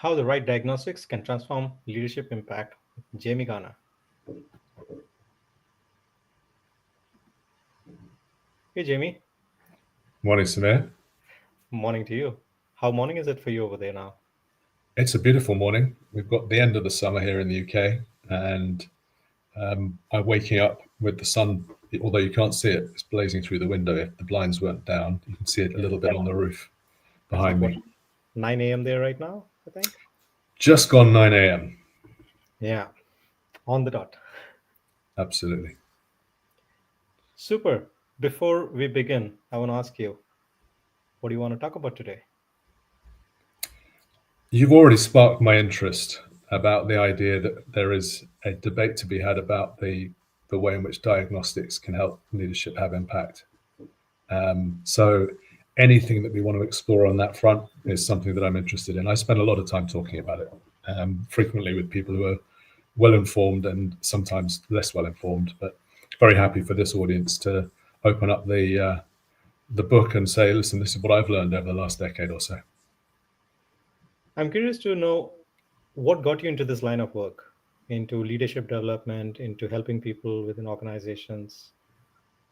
How the right diagnostics can transform leadership impact. Jamie Garner. Hey, Jamie. Morning, Samir. Morning to you. How morning is it for you over there now? It's a beautiful morning. We've got the end of the summer here in the UK, and I'm waking up with the sun, although you can't see it, it's blazing through the window. If the blinds weren't down, you can see it a Yeah. little bit on the roof It's like behind what, me. 9 a.m. there right now, I think? Just gone 9 a.m. Yeah, on the dot. Absolutely. Super. Before we begin, I want to ask you, what do you want to talk about today? You've already sparked my interest about the idea that there is a debate to be had about the way in which diagnostics can help leadership have impact. So anything that we want to explore on that front is something that I'm interested in. I spend a lot of time talking about it, frequently with people who are well informed and sometimes less well informed. But very happy for this audience to open up the book and say, listen, this is what I've learned over the last decade or so. I'm curious to know what got you into this line of work, into leadership development, into helping people within organizations.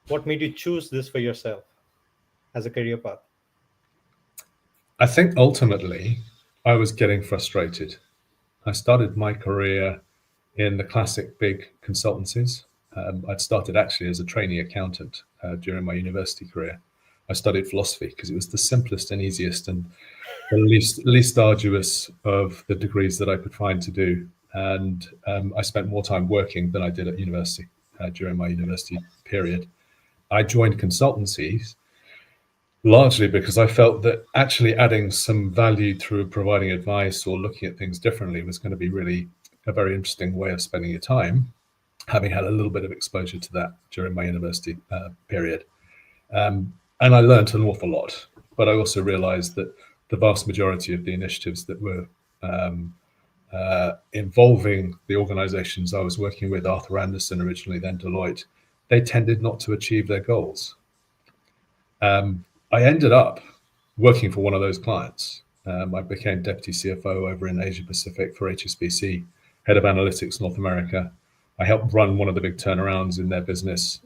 What made you choose this for yourself as a career path? I think ultimately I was getting frustrated. I started my career in the classic big consultancies. I'd started actually as a trainee accountant during my university career. I studied philosophy because it was the simplest and easiest and the least arduous of the degrees that I could find to do. And I spent more time working than I did at university during my university period. I joined consultancies largely because I felt that actually adding some value through providing advice or looking at things differently was going to be really a very interesting way of spending your time, having had a little bit of exposure to that during my university period. And I learned an awful lot, but I also realized that the vast majority of the initiatives that were involving the organizations I was working with, Arthur Andersen originally, then Deloitte, they tended not to achieve their goals. I ended up working for one of those clients. I became deputy CFO over in Asia Pacific for HSBC, head of analytics North America. I helped run one of the big turnarounds in their business.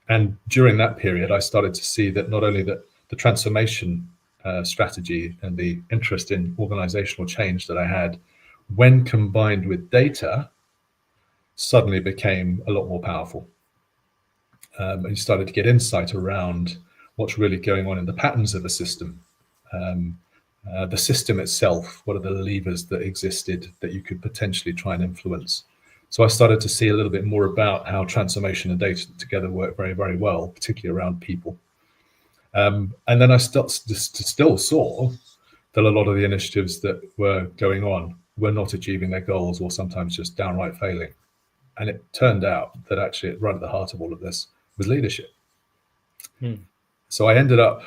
And during that period, I started to see that not only that the transformation strategy and the interest in organizational change that I had, when combined with data, suddenly became a lot more powerful. And you started to get insight around what's really going on in the patterns of a system. The system itself, what are the levers that existed that you could potentially try and influence? So I started to see a little bit more about how transformation and data together work very, very well, particularly around people. And then I still saw that a lot of the initiatives that were going on were not achieving their goals or sometimes just downright failing. And it turned out that actually right at the heart of all of this was leadership. So I ended up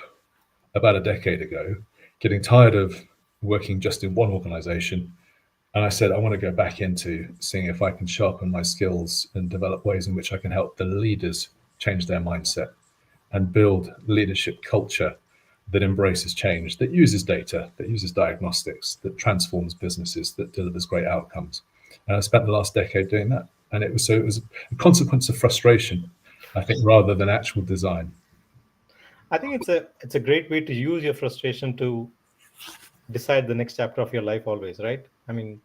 about a decade ago getting tired of working just in one organization. And I said, I want to go back into seeing if I can sharpen my skills and develop ways in which I can help the leaders change their mindset and build leadership culture that embraces change, that uses data, that uses diagnostics, that transforms businesses, that delivers great outcomes. And I spent the last decade doing that. And it was a consequence of frustration, I think, rather than actual design. I think it's a great way to use your frustration to decide the next chapter of your life always, right? I mean,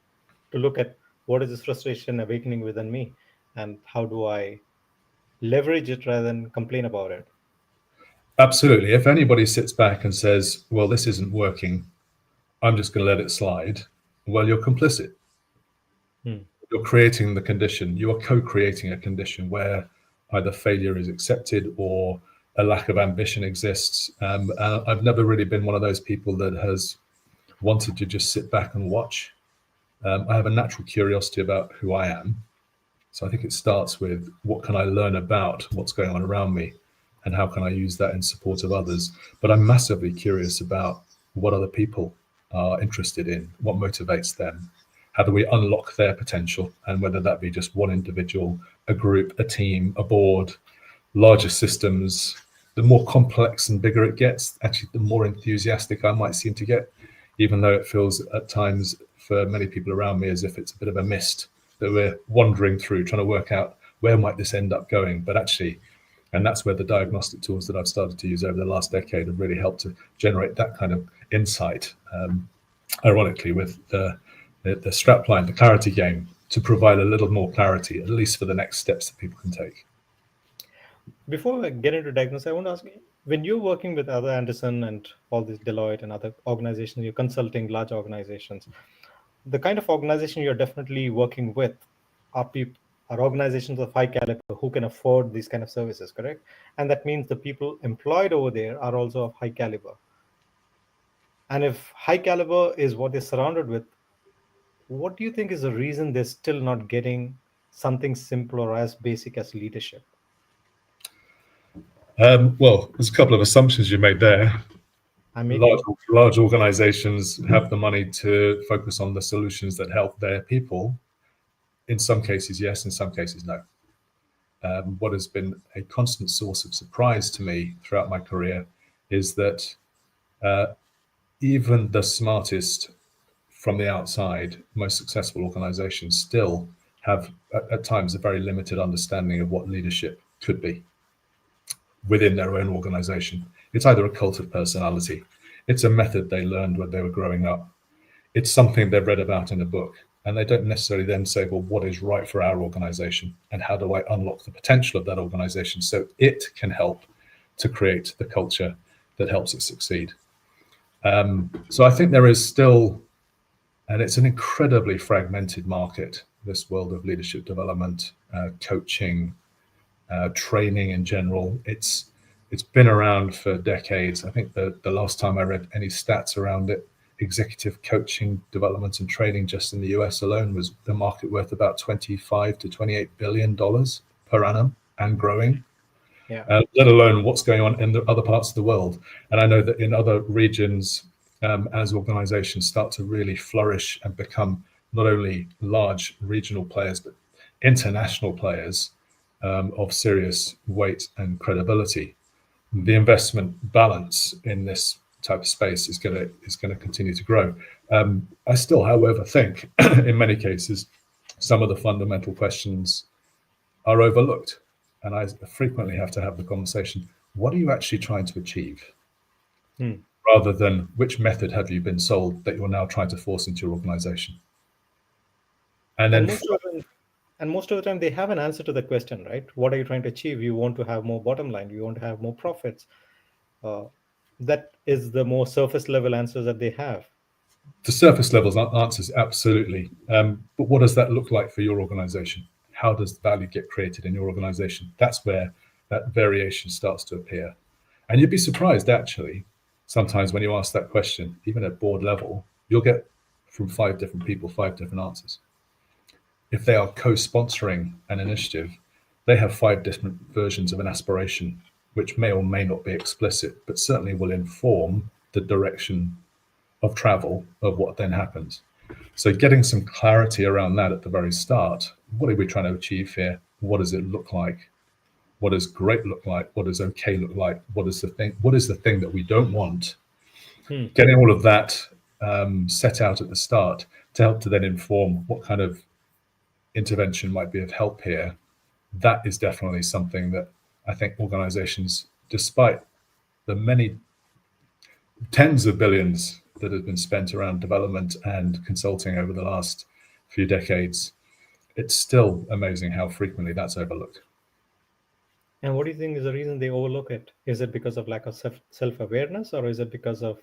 to look at what is this frustration awakening within me and how do I leverage it rather than complain about it. Absolutely. If anybody sits back and says, well, this isn't working, I'm just going to let it slide, well, you're complicit. You're creating the condition. You are co-creating a condition where either failure is accepted or a lack of ambition exists. I've never really been one of those people that has wanted to just sit back and watch. I have a natural curiosity about who I am. So I think it starts with what can I learn about what's going on around me and how can I use that in support of others. But I'm massively curious about what other people are interested in, what motivates them. How do we unlock their potential? And whether that be just one individual, a group, a team, a board, larger systems, the more complex and bigger it gets, actually, the more enthusiastic I might seem to get. even though it feels at times for many people around me as if it's a bit of a mist that we're wandering through, trying to work out where might this end up going. But actually, and that's where the diagnostic tools that I've started to use over the last decade have really helped to generate that kind of insight. Ironically, with the strapline, the clarity game, to provide a little more clarity, at least for the next steps that people can take. Before I get into diagnosis, I want to ask you, when you're working with other Anderson and all these Deloitte and other organizations, you're consulting large organizations, the kind of organization you're definitely working with are organizations of high caliber who can afford these kind of services, correct? And that means the people employed over there are also of high caliber. And if high caliber is what they're surrounded with, what do you think is the reason they're still not getting something simple or as basic as leadership? Well, there's a couple of assumptions you made there. Large organizations have the money to focus on the solutions that help their people. In some cases, yes. In some cases, no. What has been a constant source of surprise to me throughout my career is that even the smartest from the outside, most successful organizations still have at times a very limited understanding of what leadership could be within their own organization. It's either a cult of personality, it's a method they learned when they were growing up, it's something they've read about in a book, and they don't necessarily then say, well, what is right for our organization and how do I unlock the potential of that organization so it can help to create the culture that helps it succeed. So I think there is still, and it's an incredibly fragmented market, this world of leadership development, coaching, training in general. It's been around for decades. I think the last time I read any stats around it, executive coaching, development and training just in the US alone was the market worth about $25 to $28 billion per annum and growing. Yeah. Let alone what's going on in the other parts of the world. And I know that in other regions, as organizations start to really flourish and become not only large regional players, but international players of serious weight and credibility, the investment balance in this type of space is going to continue to grow. I still, however, think in many cases, some of the fundamental questions are overlooked. And I frequently have to have the conversation, what are you actually trying to achieve? Rather than which method have you been sold that you're now trying to force into your organization? And most of the time they have an answer to the question, right? What are you trying to achieve? You want to have more bottom line. You want to have more profits. That is the more surface level answers that they have. The surface level answers, absolutely. But what does that look like for your organization? How does value get created in your organization? That's where that variation starts to appear. And you'd be surprised, actually, sometimes when you ask that question, even at board level, you'll get from 5 different people, 5 different answers. If they are co-sponsoring an initiative, they have 5 different versions of an aspiration, which may or may not be explicit, but certainly will inform the direction of travel of what then happens. So getting some clarity around that at the very start, what are we trying to achieve here? What does it look like? What does great look like? What does okay look like? What is the thing that we don't want? Getting all of that set out at the start to help to then inform what kind of intervention might be of help here. That is definitely something that I think organizations, despite the many tens of billions that have been spent around development and consulting over the last few decades, it's still amazing how frequently that's overlooked. And what do you think is the reason they overlook it? Is it because of lack of self-awareness, or is it because of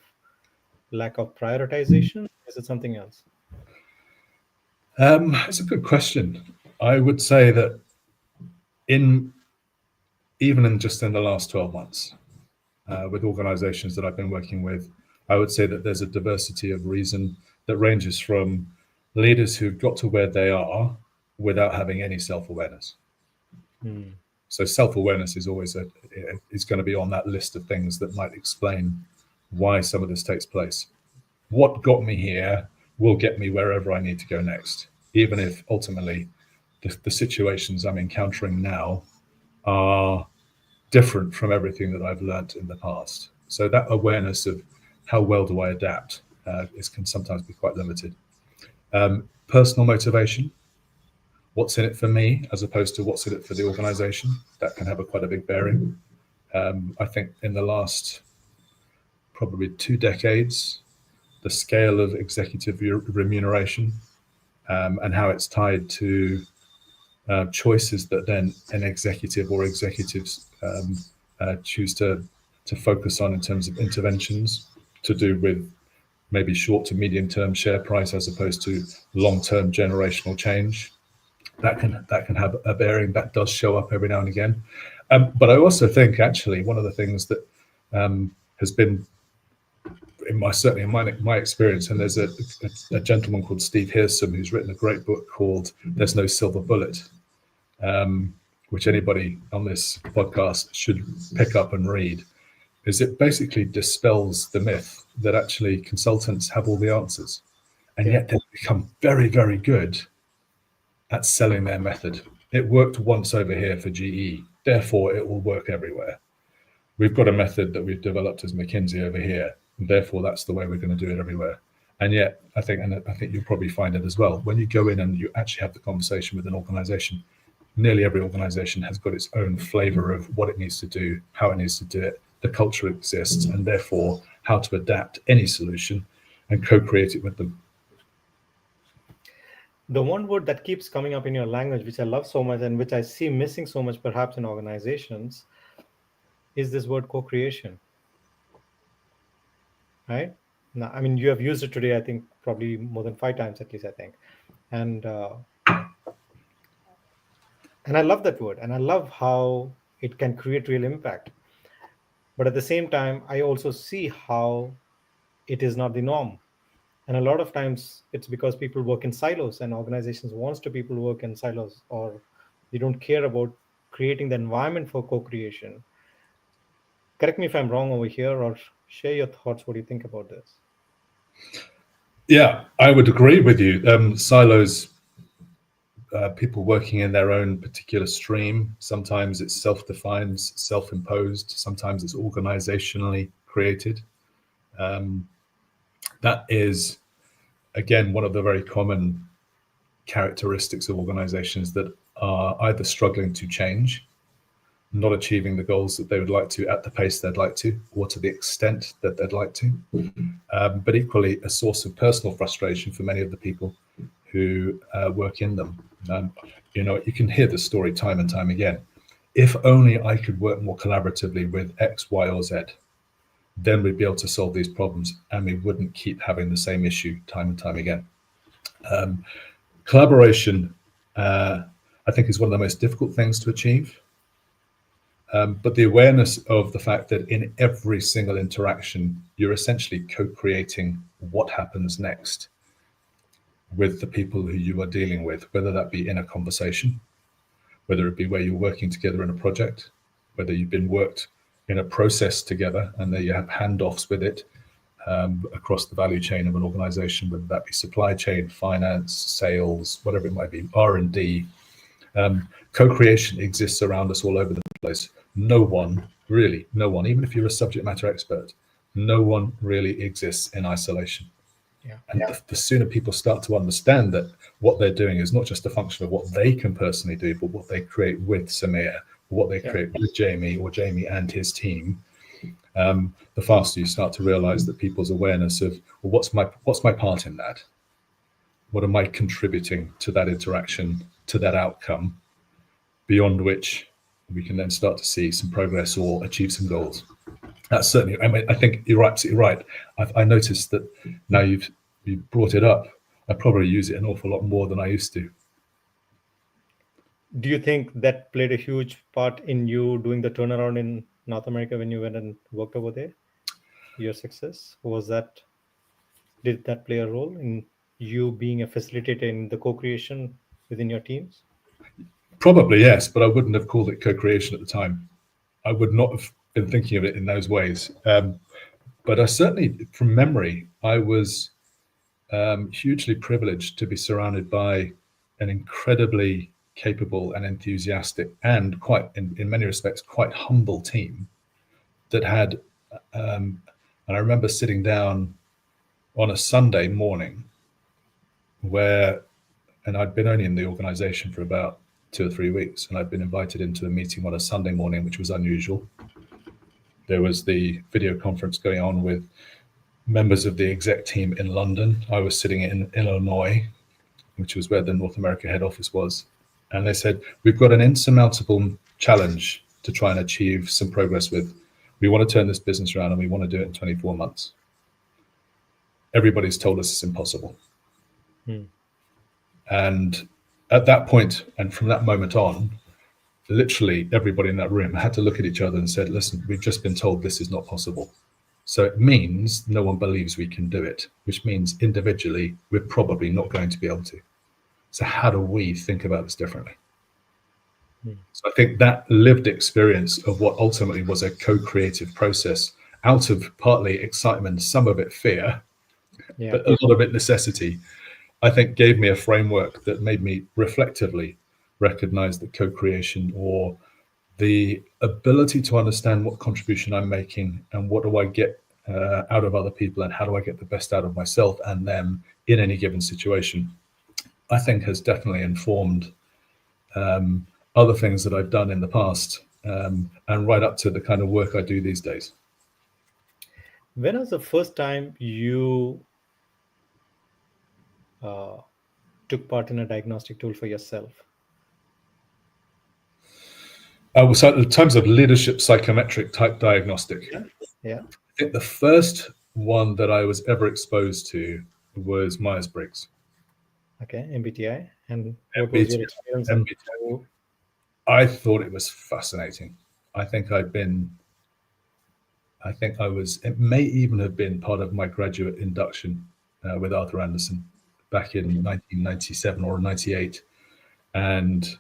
lack of prioritization? Is it something else? It's a good question. I would say that even in the last 12 months, with organizations that I've been working with, I would say that there's a diversity of reason that ranges from leaders who've got to where they are without having any self-awareness. So self-awareness is always is going to be on that list of things that might explain why some of this takes place. What got me here will get me wherever I need to go next, even if ultimately the situations I'm encountering now are different from everything that I've learned in the past. So that awareness of how well do I adapt? can sometimes be quite limited. Personal motivation, what's in it for me as opposed to what's in it for the organization, that can have quite a big bearing. I think in the last probably 2 decades, the scale of executive remuneration and how it's tied to choices that then an executive or executives choose to focus on in terms of interventions to do with maybe short to medium term share price as opposed to long-term generational change. That can have a bearing. That does show up every now and again. But I also think actually one of the things that has been certainly in my experience, and there's a gentleman called Steve Hearsom who's written a great book called "There's No Silver Bullet," which anybody on this podcast should pick up and read. Is it basically dispels the myth that actually consultants have all the answers, and yet they've become very, very good at selling their method. It worked once over here for GE, therefore it will work everywhere. We've got a method that we've developed as McKinsey over here, and therefore that's the way we're going to do it everywhere. And yet, I think you'll probably find it as well. When you go in and you actually have the conversation with an organization, nearly every organization has got its own flavor of what it needs to do, how it needs to do it, the culture exists, and therefore how to adapt any solution and co-create it with them. The one word that keeps coming up in your language, which I love so much and which I see missing so much perhaps in organizations, is this word co-creation, right? Now, I mean, you have used it today, I think probably more than 5 times at least, I think. And I love that word, and I love how it can create real impact. But at the same time, I also see how it is not the norm. And a lot of times it's because people work in silos, and organizations wants to people work in silos, or they don't care about creating the environment for co-creation. Correct me if I'm wrong over here, or share your thoughts. What do you think about this? Yeah, I would agree with you. Silos, people working in their own particular stream. Sometimes it's self-defined, self-imposed. Sometimes it's organizationally created. That is, again, one of the very common characteristics of organizations that are either struggling to change, not achieving the goals that they would like to at the pace they'd like to, or to the extent that they'd like to, but equally a source of personal frustration for many of the people who work in them. You can hear the story time and time again. If only I could work more collaboratively with X, Y, or Z, then we'd be able to solve these problems and we wouldn't keep having the same issue time and time again. Collaboration, I think, is one of the most difficult things to achieve. But the awareness of the fact that in every single interaction, you're essentially co-creating what happens next with the people who you are dealing with, whether that be in a conversation, whether it be where you're working together in a project, whether you've been worked in a process together and there you have handoffs with it across the value chain of an organization, whether that be supply chain, finance, sales, whatever it might be, R&D. Co-creation exists around us all over the place. No one, even if you're a subject matter expert, no one really exists in isolation. And the sooner people start to understand that what they're doing is not just a function of what they can personally do, but what they create with Samir, what they create with Jamie, or Jamie and his team, the faster you start to realize that people's awareness of, well, what's my part in that? What am I contributing to that interaction, to that outcome, beyond which we can then start to see some progress or achieve some goals. That's certainly, I think you're absolutely right. I noticed that now you've brought it up, I probably use it an awful lot more than I used to. Do you think that played a huge part in you doing the turnaround in North America when you went and worked over there? Your success? Did that play a role in you being a facilitator in the co-creation within your teams? Probably, yes, but I wouldn't have called it co-creation at the time. I would not have been thinking of it in those ways. But I certainly, from memory, I was hugely privileged to be surrounded by an incredibly capable and enthusiastic and quite, in many respects, quite humble team that had, and I remember sitting down on a Sunday morning and I'd been only in the organization for about 2 or 3 weeks, and I'd been invited into a meeting on a Sunday morning, which was unusual. There was the video conference going on with members of the exec team in London. I was sitting in Illinois, which was where the North America head office was. And they said, we've got an insurmountable challenge to try and achieve some progress with. We want to turn this business around and we want to do it in 24 months. Everybody's told us it's impossible. And at that point, and from that moment on, literally everybody in that room had to look at each other and said, listen, we've just been told this is not possible. So it means no one believes we can do it, which means individually, we're probably not going to be able to. So how do we think about this differently? So I think that lived experience of what ultimately was a co-creative process out of partly excitement, some of it fear, but a lot of it necessity, I think gave me a framework that made me reflectively recognize that co-creation, or the ability to understand what contribution I'm making and what do I get out of other people and how do I get the best out of myself and them in any given situation, I think has definitely informed other things that I've done in the past and right up to the kind of work I do these days. When was the first time you took part in a diagnostic tool for yourself? So in terms of leadership psychometric type diagnostic, yeah. I think the first one that I was ever exposed to was Myers-Briggs. Okay, MBTI. And what was your experience? MBTI. I thought it was fascinating. It may even have been part of my graduate induction with Arthur Anderson back in 1997 or 98. And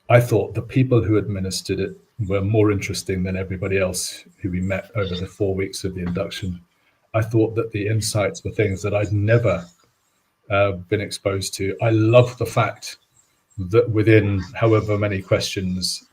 I thought the people who administered it were more interesting than everybody else who we met over the 4 weeks of the induction. I thought that the insights were things that I'd never been exposed to. I love the fact that within however many questions,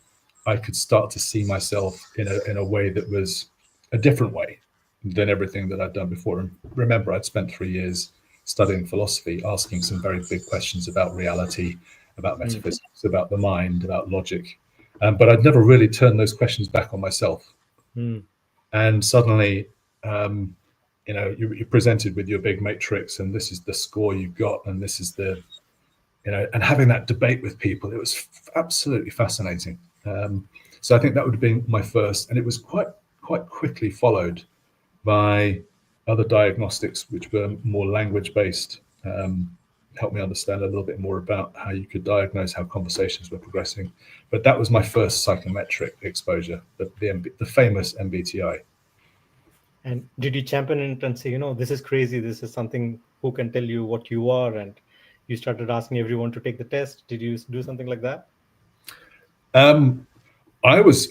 I could start to see myself in a way that was a different way than everything that I'd done before. And remember, I'd spent 3 years studying philosophy, asking some very big questions about reality, about metaphysics, about the mind, about logic. But I'd never really turned those questions back on myself. And suddenly, you're presented with your big matrix, and this is the score you got, and this is the, and having that debate with people, it was absolutely fascinating. So I think that would have been my first, and it was quite quickly followed by other diagnostics, which were more language-based, helped me understand a little bit more about how you could diagnose how conversations were progressing. But that was my first psychometric exposure, the famous MBTI. And did you champion it and say, this is crazy, this is something, who can tell you what you are? And you started asking everyone to take the test. Did you do something like that? I was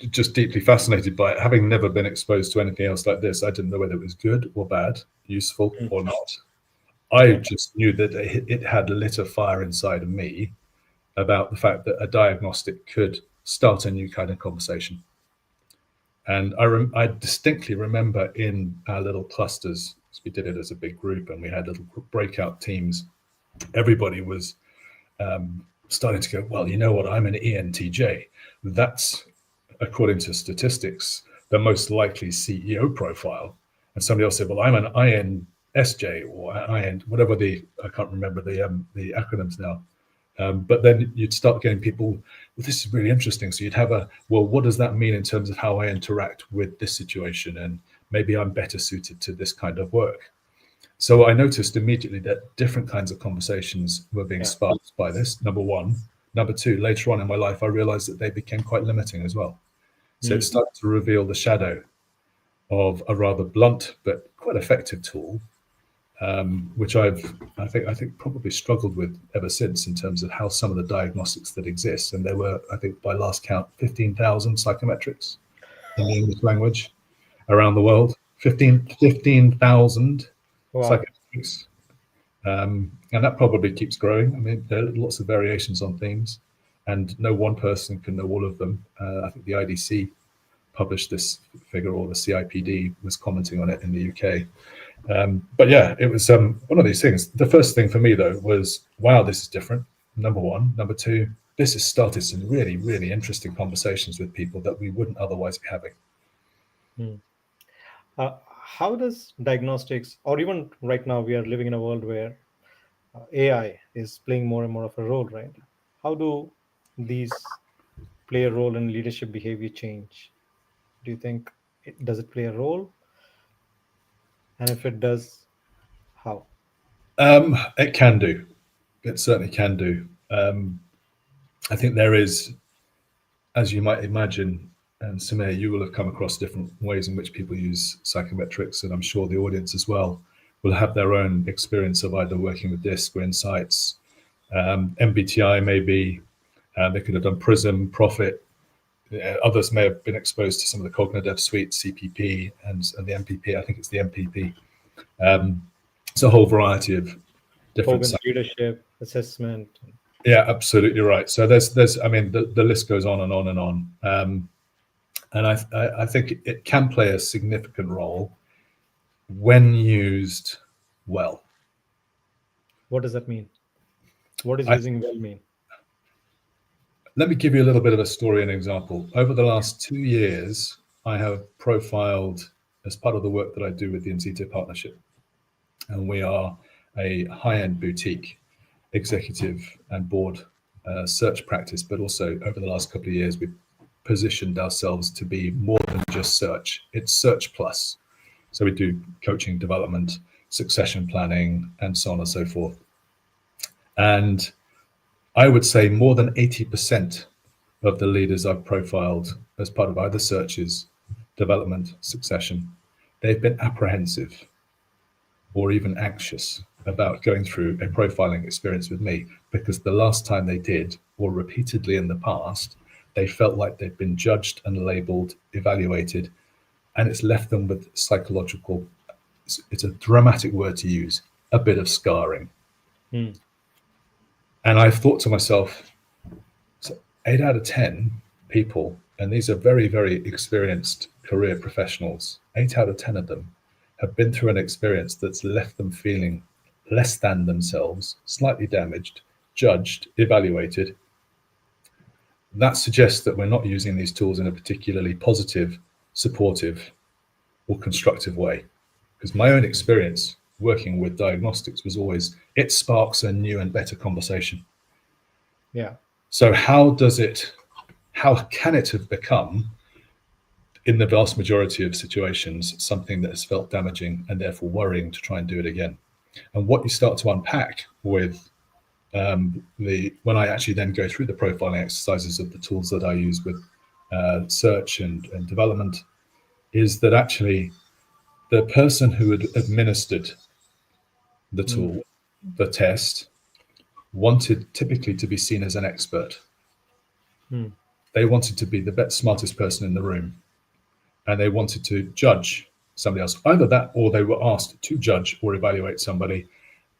just deeply fascinated by it. Having never been exposed to anything else like this, I didn't know whether it was good or bad, useful or not. I just knew that it had lit a fire inside of me about the fact that a diagnostic could start a new kind of conversation. And I distinctly remember in our little clusters, we did it as a big group and we had little breakout teams, everybody was starting to go, well, you know what, I'm an ENTJ. That's, according to statistics, the most likely CEO profile. And somebody else said, well, I'm an INSJ or IN, whatever I can't remember the acronyms now. But then you'd start getting people, well, this is really interesting. So you'd have well, what does that mean in terms of how I interact with this situation? And maybe I'm better suited to this kind of work. So I noticed immediately that different kinds of conversations were being sparked by this, number one. Number two, later on in my life, I realized that they became quite limiting as well. So it started to reveal the shadow of a rather blunt but quite effective tool, which I think probably struggled with ever since in terms of how some of the diagnostics that exist, and there were, I think by last count, 15,000 psychometrics in the English language around the world. 15,000 psychometrics. And that probably keeps growing. I mean, there are lots of variations on themes, and no one person can know all of them. I think the IDC published this figure, or the CIPD was commenting on it in the UK. But yeah, it was one of these things. The first thing for me though was, wow, this is different. Number one. Number two, this has started some really, really interesting conversations with people that we wouldn't otherwise be having. How does diagnostics, or even right now, we are living in a world where AI is playing more and more of a role, right? How do these play a role in leadership behavior change? Do you think does it play a role? And if it does, how? It can do. It certainly can do. I think there is, as you might imagine, and Samir, you will have come across different ways in which people use psychometrics, and I'm sure the audience as well will have their own experience of either working with DISC or Insights. MBTI maybe, they could have done Prism, Profit. Others may have been exposed to some of the cognitive suite, CPP and the MPP. I think it's the MPP. It's a whole variety of different. Hogan's leadership assessment. Yeah, absolutely right. So there's I mean, the list goes on and on and on. And I think it can play a significant role when used well. What does that mean? What does using well mean? Let me give you a little bit of a story and example. Over the last 2 years, I have profiled, as part of the work that I do with the Inzito Partnership, and we are a high-end boutique executive and board search practice, but also over the last couple of years, we've positioned ourselves to be more than just search. It's search plus. So we do coaching, development, succession planning, and so on and so forth. And I would say more than 80% of the leaders I've profiled as part of either searches, development, succession, they've been apprehensive or even anxious about going through a profiling experience with me, because the last time they did, or repeatedly in the past, they felt like they'd been judged and labeled, evaluated, and it's left them with psychological, it's a dramatic word to use, a bit of scarring. And I've thought to myself, so 8 out of 10 people, and these are very, very experienced career professionals, 8 out of 10 of them have been through an experience that's left them feeling less than themselves, slightly damaged, judged, evaluated. That suggests that we're not using these tools in a particularly positive, supportive, or constructive way. Because my own experience working with diagnostics was always, it sparks a new and better conversation. Yeah. So how can it have become, in the vast majority of situations, something that has felt damaging and therefore worrying to try and do it again? And what you start to unpack with when I actually then go through the profiling exercises of the tools that I use with search and development, is that actually the person who had administered the tool, the test, wanted typically to be seen as an expert. They wanted to be the smartest person in the room, and they wanted to judge somebody else. Either that, or they were asked to judge or evaluate somebody,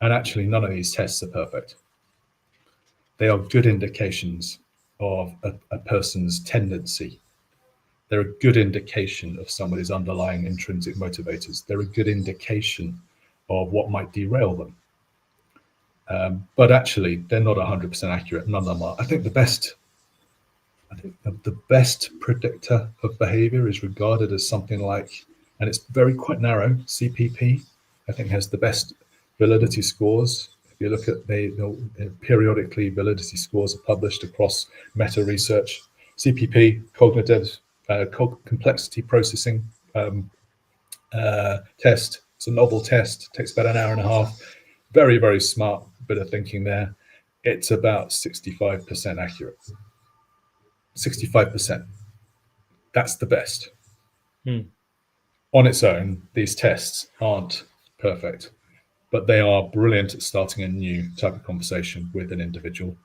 and actually none of these tests are perfect. They are good indications of a person's tendency. They're a good indication of somebody's underlying intrinsic motivators. They're a good indication of what might derail them. But actually, they're not 100% accurate. None of them are. I think the best predictor of behavior is regarded as something like, and it's quite narrow, CPP, I think has the best validity scores. If you look at periodically, validity scores are published across meta research. CPP, cognitive complexity processing test. It's a novel test, takes about an hour and a half. Very, very smart bit of thinking there. It's about 65% accurate. 65%. That's the best. On its own, these tests aren't perfect, but they are brilliant at starting a new type of conversation with an individual.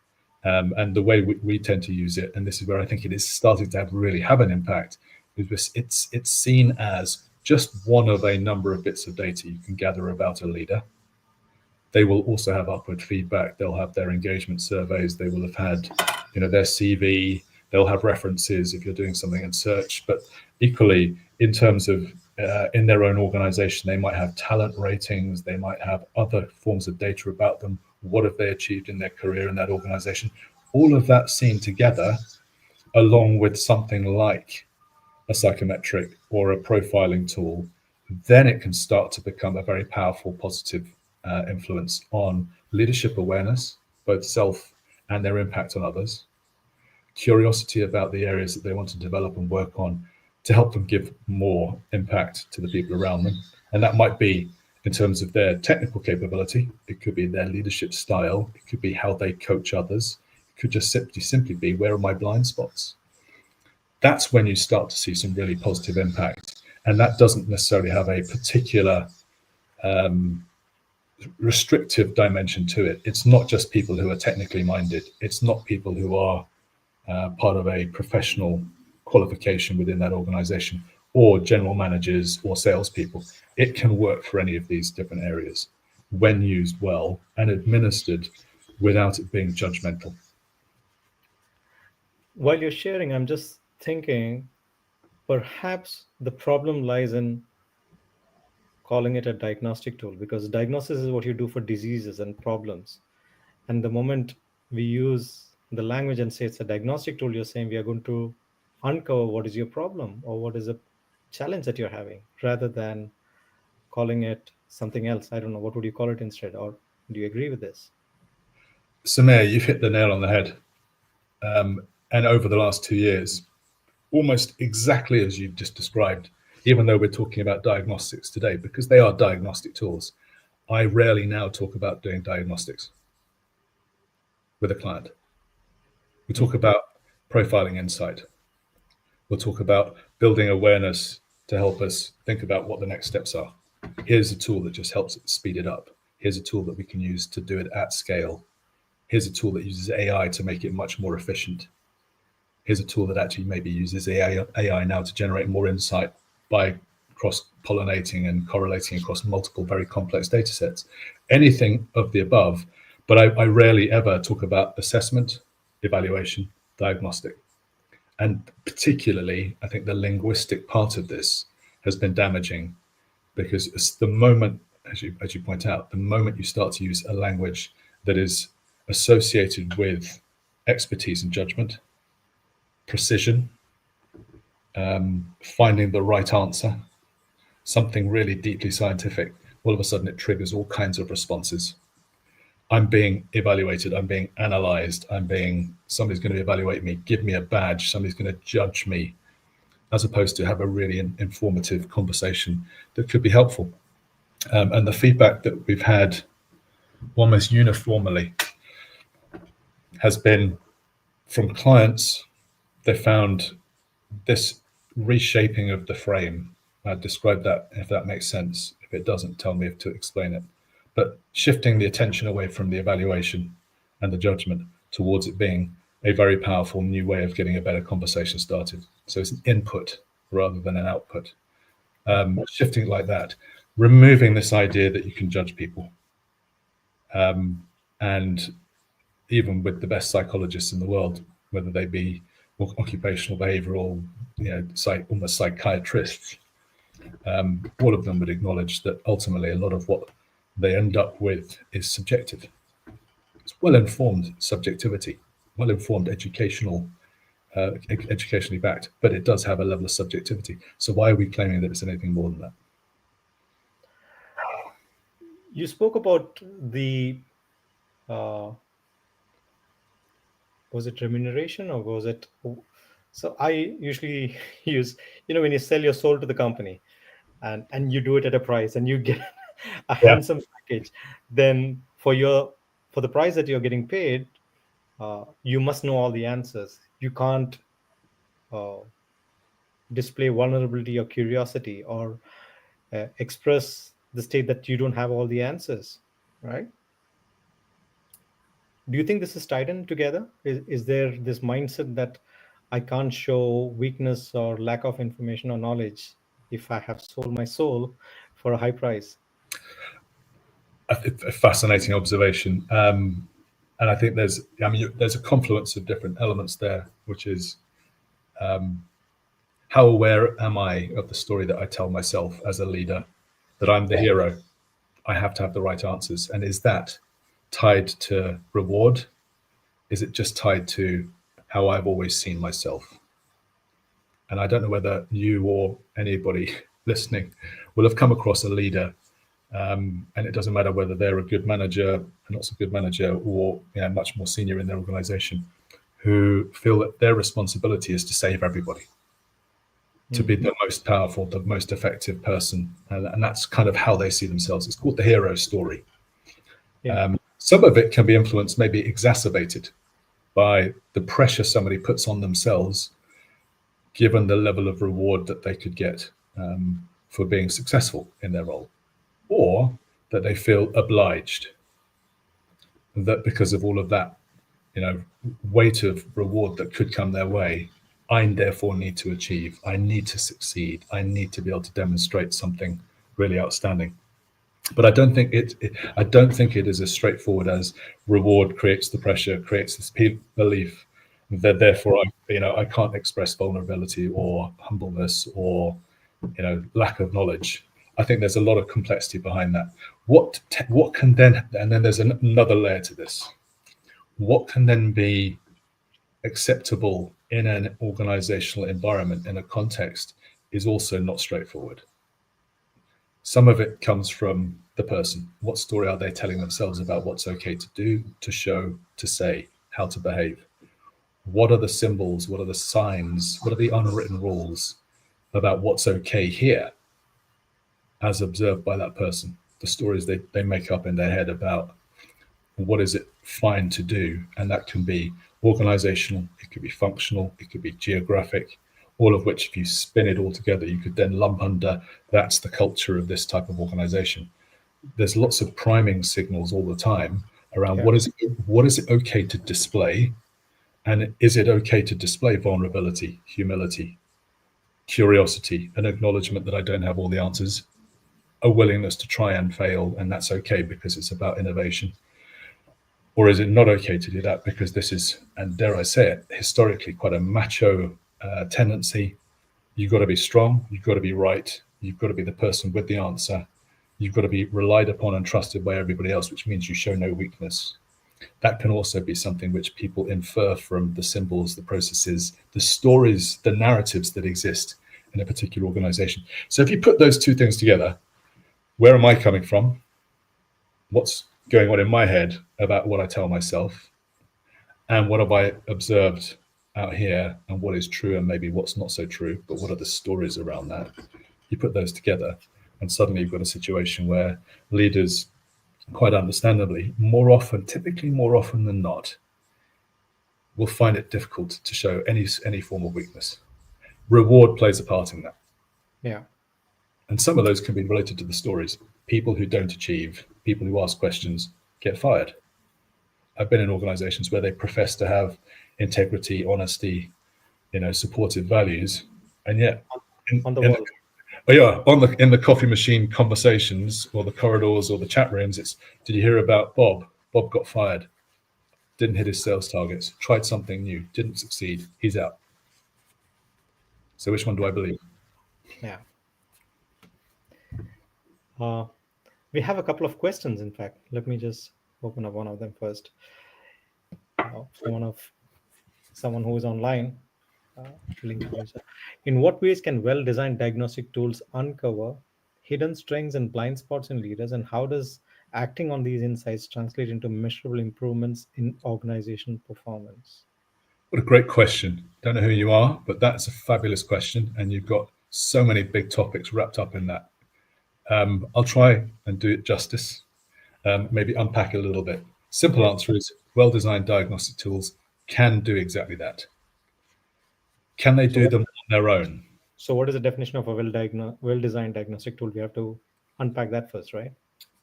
And the way we tend to use it, and this is where I think it is starting to really have an impact, is it's seen as just one of a number of bits of data you can gather about a leader. They will also have upward feedback. They'll have their engagement surveys. They will have had, their CV. They'll have references if you're doing something in search. But equally, in terms of in their own organization. They might have talent ratings, they might have other forms of data about them. What have they achieved in their career in that organization? All of that seen together, along with something like a psychometric or a profiling tool, then it can start to become a very powerful positive influence on leadership awareness, both self and their impact on others, curiosity about the areas that they want to develop and work on to help them give more impact to the people around them. And that might be in terms of their technical capability, it could be their leadership style, it could be how they coach others, it could just simply be, where are my blind spots? That's when you start to see some really positive impact. And that doesn't necessarily have a particular restrictive dimension to it. It's not just people who are technically minded. It's not people who are part of a professional qualification within that organization, or general managers or salespeople. It can work for any of these different areas when used well and administered without it being judgmental. While you're sharing, I'm just thinking perhaps the problem lies in calling it a diagnostic tool, because diagnosis is what you do for diseases and problems. And the moment we use the language and say it's a diagnostic tool, you're saying we are going to uncover what is your problem or what is a challenge that you're having, rather than calling it something else. I don't know, what would you call it instead? Or do you agree with this? Samir, you've hit the nail on the head. And over the last 2 years, almost exactly as you've just described, even though we're talking about diagnostics today, because they are diagnostic tools, I rarely now talk about doing diagnostics with a client. We talk about profiling insight. We'll talk about building awareness to help us think about what the next steps are. Here's a tool that just helps speed it up. Here's a tool that we can use to do it at scale. Here's a tool that uses AI to make it much more efficient. Here's a tool that actually maybe uses AI now to generate more insight by cross-pollinating and correlating across multiple very complex data sets. Anything of the above, but I rarely ever talk about assessment, evaluation, diagnostic. And particularly, I think the linguistic part of this has been damaging, because it's the moment, as you point out, the moment you start to use a language that is associated with expertise and judgment, precision, finding the right answer, something really deeply scientific, all of a sudden it triggers all kinds of responses. I'm being evaluated, I'm being analyzed, somebody's going to evaluate me, give me a badge, somebody's going to judge me, as opposed to have a really informative conversation that could be helpful. And the feedback that we've had almost uniformly has been from clients. They found this reshaping of the frame. I'd describe that, if that makes sense. If it doesn't, tell me to explain it. But shifting the attention away from the evaluation and the judgment towards it being a very powerful new way of getting a better conversation started. So it's an input rather than an output. Shifting it like that, removing this idea that you can judge people. And even with the best psychologists in the world, whether they be occupational behavioral, almost psychiatrists, all of them would acknowledge that ultimately a lot of what they end up with is subjective. It's well-informed subjectivity, well-informed educationally backed, but it does have a level of subjectivity. So why are we claiming that it's anything more than that? You spoke about the was it remuneration or was it? So I usually use, when you sell your soul to the company and you do it at a price and you get a handsome package, then for the price that you're getting paid, you must know all the answers. You can't display vulnerability or curiosity or express the state that you don't have all the answers, right? Do you think this is tied in together? Is there this mindset that I can't show weakness or lack of information or knowledge if I have sold my soul for a high price? A fascinating observation. And I think there's a confluence of different elements there, which is How aware am I of the story that I tell myself as a leader, that I'm the hero? I have to have the right answers. And is that tied to reward? Is it just tied to how I've always seen myself? And I don't know whether you or anybody listening will have come across a leader, and it doesn't matter whether they're a good manager, a not so good manager, or much more senior in their organization, who feel that their responsibility is to save everybody, to be the most powerful, the most effective person. And that's kind of how they see themselves. It's called the hero story. Some of it can be influenced, maybe exacerbated by the pressure somebody puts on themselves, given the level of reward that they could get for being successful in their role, or that they feel obliged, that because of all of that, weight of reward that could come their way, I therefore need to achieve, I need to succeed, I need to be able to demonstrate something really outstanding. But I don't think it is as straightforward as reward creates the pressure, creates this belief that therefore I can't express vulnerability or humbleness or lack of knowledge. I think there's a lot of complexity behind that. What can then, and then there's another layer to this. What can then be acceptable in an organizational environment, in a context, is also not straightforward. Some of it comes from the person. What story are they telling themselves about what's okay to do, to show, to say, how to behave? What are the symbols? What are the signs? What are the unwritten rules about what's okay here, as observed by that person? The stories they make up in their head about what is it fine to do. And that can be organizational, it could be functional, it could be geographic, all of which, if you spin it all together, you could then lump under that's the culture of this type of organization. There's lots of priming signals all the time around what is it okay to display, and is it okay to display vulnerability, humility, curiosity, an acknowledgement that I don't have all the answers, a willingness to try and fail, and that's okay because it's about innovation? Or is it not okay to do that because this is, and dare I say it, historically quite a macho tendency? You've got to be strong, you've got to be right, you've got to be the person with the answer, you've got to be relied upon and trusted by everybody else, which means you show no weakness. That can also be something which people infer from the symbols, the processes, the stories, the narratives that exist in a particular organization. So if you put those two things together, where am I coming from? What's going on in my head about what I tell myself? And what have I observed out here, and what is true and maybe what's not so true, but what are the stories around that? You put those together and suddenly you've got a situation where leaders, quite understandably, typically more often than not, will find it difficult to show any form of weakness. Reward plays a part in that. Yeah. And some of those can be related to the stories. People who don't achieve, people who ask questions, get fired. I've been in organizations where they profess to have integrity, honesty, supportive values, and yet in the coffee machine conversations or the corridors or the chat rooms, it's, did you hear about Bob? Bob got fired, didn't hit his sales targets, tried something new, didn't succeed, he's out. So which one do I believe? Yeah. We have a couple of questions, in fact. Let me just open up one of them first. Someone who is online. Link user. In what ways can well-designed diagnostic tools uncover hidden strengths and blind spots in leaders, and how does acting on these insights translate into measurable improvements in organizational performance? What a great question. Don't know who you are, but that's a fabulous question, and you've got so many big topics wrapped up in that. I'll try and do it justice, maybe unpack it a little bit. Simple answer is well-designed diagnostic tools can do exactly that. Can they do them on their own? So what is the definition of a well-designed diagnostic tool? We have to unpack that first, right?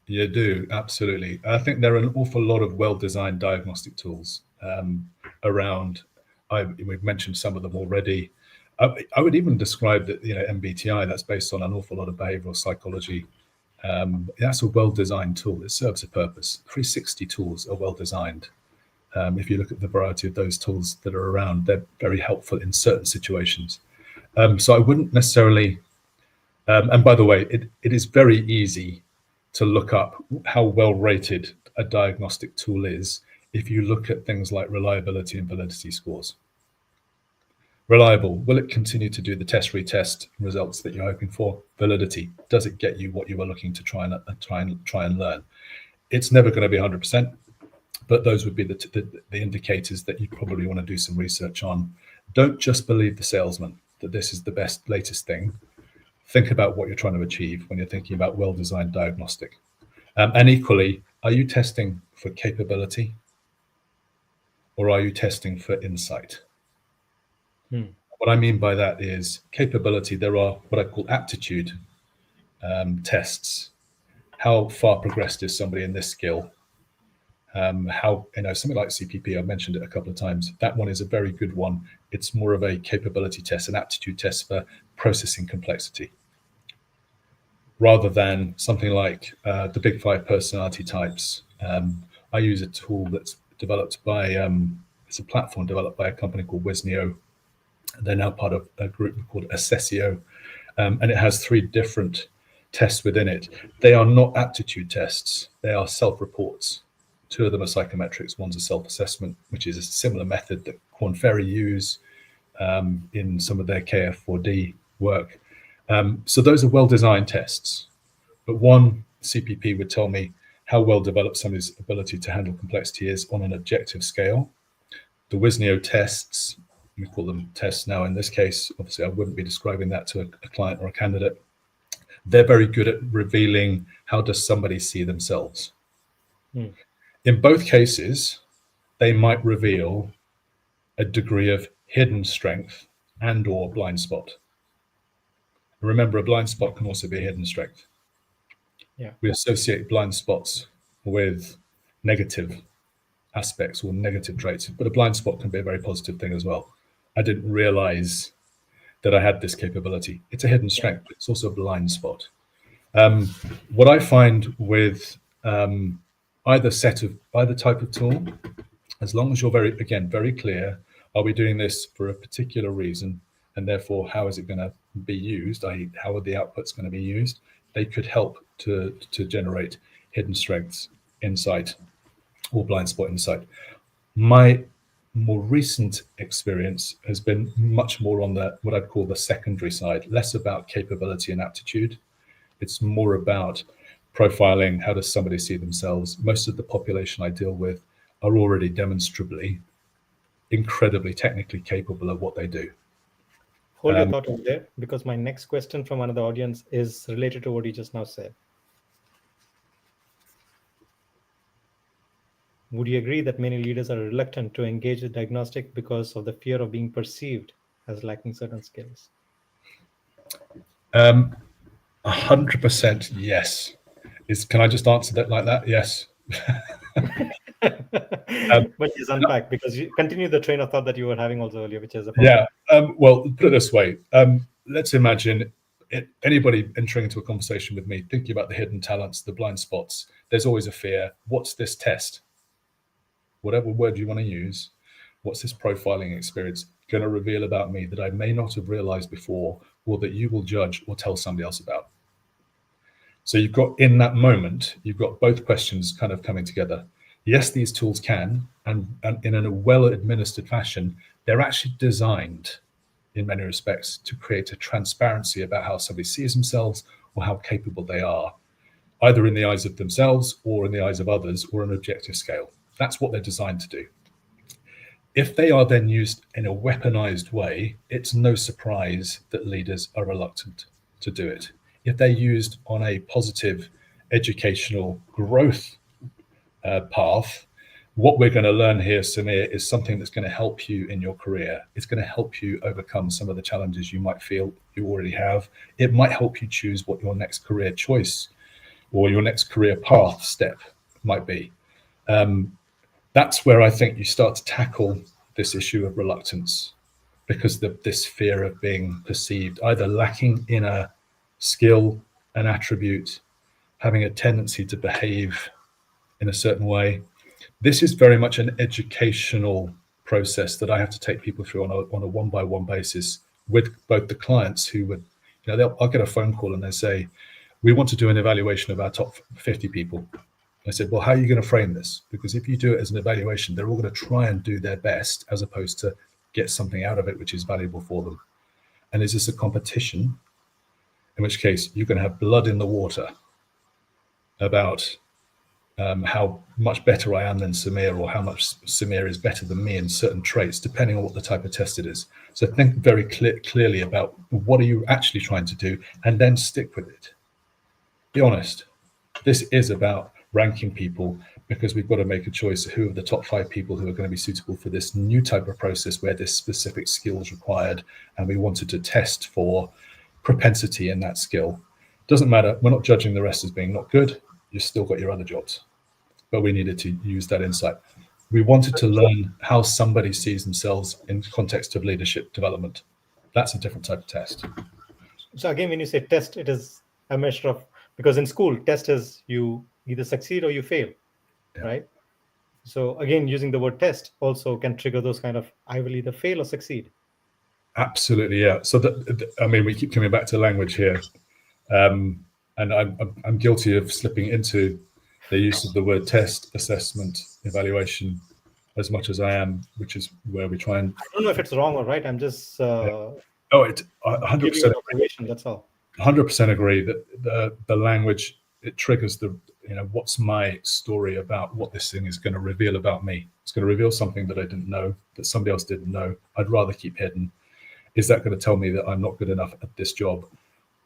You do, absolutely. I think there are an awful lot of well-designed diagnostic tools around. We've mentioned some of them already. I would even describe that, MBTI, that's based on an awful lot of behavioral psychology. That's a well-designed tool. It serves a purpose. 360 tools are well-designed. If you look at the variety of those tools that are around, they're very helpful in certain situations. So I wouldn't necessarily, and by the way, it is very easy to look up how well rated a diagnostic tool is if you look at things like reliability and validity scores. Reliable, will it continue to do the test retest results that you're hoping for? Validity, does it get you what you were looking to try and learn? It's never going to be 100%, but those would be the indicators that you probably want to do some research on. Don't just believe the salesman that this is the best, latest thing. Think about what you're trying to achieve when you're thinking about well-designed diagnostic. And equally, are you testing for capability or are you testing for insight? What I mean by that is capability. There are what I call aptitude tests. How far progressed is somebody in this skill? How, something like CPP, I've mentioned it a couple of times. That one is a very good one. It's more of a capability test, an aptitude test for processing complexity, rather than something like the big 5 personality types. I use a tool that's developed by, it's a platform developed by a company called Wisnio. They're now part of a group called Assessio, and it has 3 different tests within it. They are not aptitude tests, they are self-reports. 2 of them are psychometrics, one's a self-assessment, which is a similar method that Korn Ferry use in some of their KF4D work. So those are well-designed tests, but one CPP would tell me how well developed somebody's ability to handle complexity is on an objective scale. The Wisnio tests, we call them tests now in this case, obviously I wouldn't be describing that to a client or a candidate. They're very good at revealing how does somebody see themselves. In both cases, they might reveal a degree of hidden strength and or blind spot. Remember, a blind spot can also be a hidden strength. Yeah. We associate blind spots with negative aspects or negative traits, but a blind spot can be a very positive thing as well. I didn't realize that I had this capability. It's a hidden strength, but it's also a blind spot. What I find with either type of tool, as long as you're very clear, are we doing this for a particular reason, and therefore how is it going to be used, i.e. how are the outputs going to be used? They could help to generate hidden strengths, insight, or blind spot insight. My more recent experience has been much more on the what I'd call the secondary side, less about capability and aptitude. It's more about profiling. How does somebody see themselves? Most of the population I deal with are already demonstrably incredibly technically capable of what they do. Hold your thought over there, because my next question from another audience is related to what you just now said. Would you agree that many leaders are reluctant to engage with diagnostic because of the fear of being perceived as lacking certain skills? 100% yes. Can I just answer that like that? Yes. But just unpack, because you continue the train of thought that you were having also earlier, which is about. Yeah. Well, put it this way. Let's imagine anybody entering into a conversation with me, thinking about the hidden talents, the blind spots. There's always a fear. What's this test? Whatever word you want to use, what's this profiling experience going to reveal about me that I may not have realized before, or that you will judge or tell somebody else about? So you've got, in that moment, you've got both questions kind of coming together. Yes, these tools can, and in a well-administered fashion, they're actually designed in many respects to create a transparency about how somebody sees themselves or how capable they are, either in the eyes of themselves or in the eyes of others, or an objective scale. That's what they're designed to do. If they are then used in a weaponized way, it's no surprise that leaders are reluctant to do it. If they're used on a positive educational growth path, what we're going to learn here, Samir, is something that's going to help you in your career. It's going to help you overcome some of the challenges you might feel you already have. It might help you choose what your next career choice or your next career path step might be. That's where I think you start to tackle this issue of reluctance, because this fear of being perceived, either lacking in a skill, an attribute, having a tendency to behave in a certain way. This is very much an educational process that I have to take people through on a one-by-one basis with both the clients who would, I'll get a phone call and they say, we want to do an evaluation of our top 50 people. I said, well, how are you going to frame this? Because if you do it as an evaluation, they're all going to try and do their best as opposed to get something out of it which is valuable for them. And is this a competition? In which case, you can have blood in the water about how much better I am than Samir, or how much Samir is better than me in certain traits, depending on what the type of test it is. So think very clearly about what are you actually trying to do, and then stick with it. Be honest. This is about ranking people, because we've got to make a choice of who are the top 5 people who are going to be suitable for this new type of process where this specific skill is required, and we wanted to test for propensity in that skill. Doesn't matter, we're not judging the rest as being not good, you've still got your other jobs. But we needed to use that insight. We wanted to learn how somebody sees themselves in the context of leadership development. That's a different type of test. So again, when you say test, it is a measure of, because in school, test is you either succeed or you fail, right? So again, using the word test also can trigger those kind of, I will either fail or succeed. Absolutely, yeah. So we keep coming back to language here, and I'm guilty of slipping into the use of the word test, assessment, evaluation as much as I am, which is where we try and. I don't know if it's wrong or right. I'm just. Oh, it 100%. Observation. That's all. 100% agree that the language, it triggers the, what's my story about what this thing is going to reveal about me. It's going to reveal something that I didn't know, that somebody else didn't know. I'd rather keep hidden. Is that going to tell me that I'm not good enough at this job?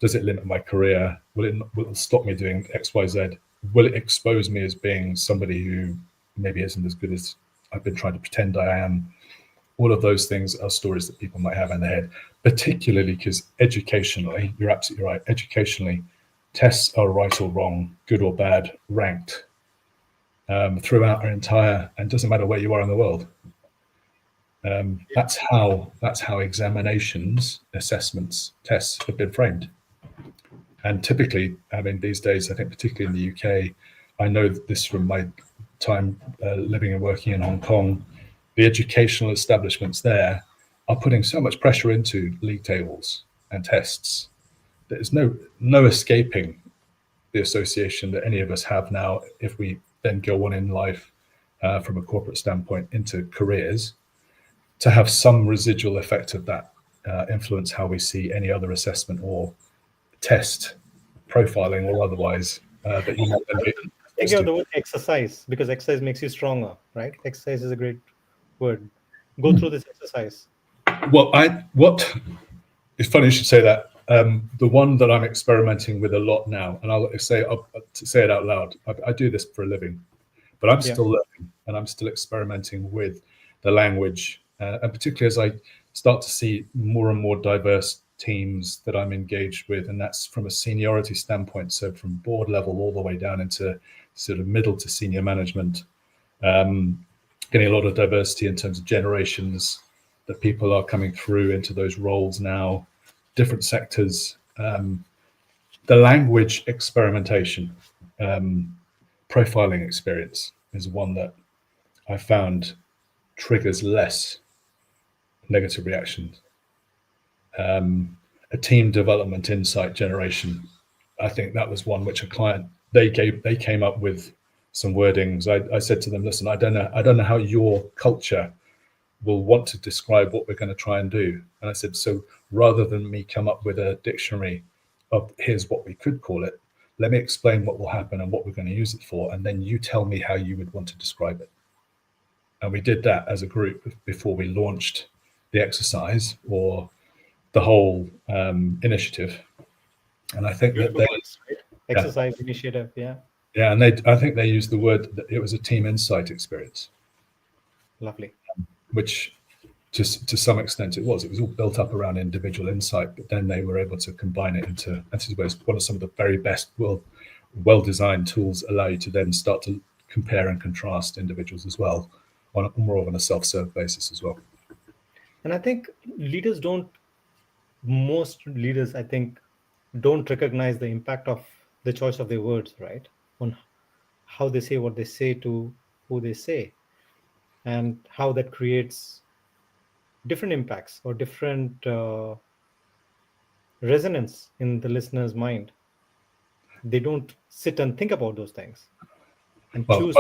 Does it limit my career? Will it stop me doing X, Y, Z? Will it expose me as being somebody who maybe isn't as good as I've been trying to pretend I am? All of those things are stories that people might have in their head, particularly because educationally, you're absolutely right. Educationally, tests are right or wrong, good or bad, ranked throughout our entire, and it doesn't matter where you are in the world. That's how examinations, assessments, tests have been framed. And typically, these days, I think particularly in the UK, I know this from my time living and working in Hong Kong, the educational establishments there are putting so much pressure into league tables and tests. There's no escaping the association that any of us have now if we then go on in life from a corporate standpoint into careers, to have some residual effect of that influence how we see any other assessment or test, profiling or otherwise, that you might then be. Think of the word exercise, because exercise makes you stronger, right? Exercise is a great word. Go through this exercise. Well, it's funny you should say that. The one that I'm experimenting with a lot now, and I'll say it out loud. I do this for a living, but I'm still learning and I'm still experimenting with the language, and particularly as I start to see more and more diverse teams that I'm engaged with, and that's from a seniority standpoint. So from board level all the way down into sort of middle to senior management, getting a lot of diversity in terms of generations that people are coming through into those roles now, different sectors. The language experimentation, profiling experience is one that I found triggers less negative reactions. A team development insight generation, I think that was one which a client, they came up with some wordings. I said to them, listen, I don't know how your culture will want to describe what we're going to try and do. And I said, so rather than me come up with a dictionary of here's what we could call it, let me explain what will happen and what we're going to use it for, and then you tell me how you would want to describe it. And we did that as a group before we launched the exercise or the whole initiative. And I think exercise initiative, and I think they used the word that it was a team insight experience. Lovely. Which to some extent it was all built up around individual insight, but then they were able to combine it into, this is where one of some of the very best well-designed tools allow you to then start to compare and contrast individuals as well on more of a self-serve basis as well. And I think most leaders, I think, don't recognize the impact of the choice of their words, right? On how they say what they say to who they say, and how that creates different impacts or different resonance in the listener's mind, they don't sit and think about those things and Well, choose.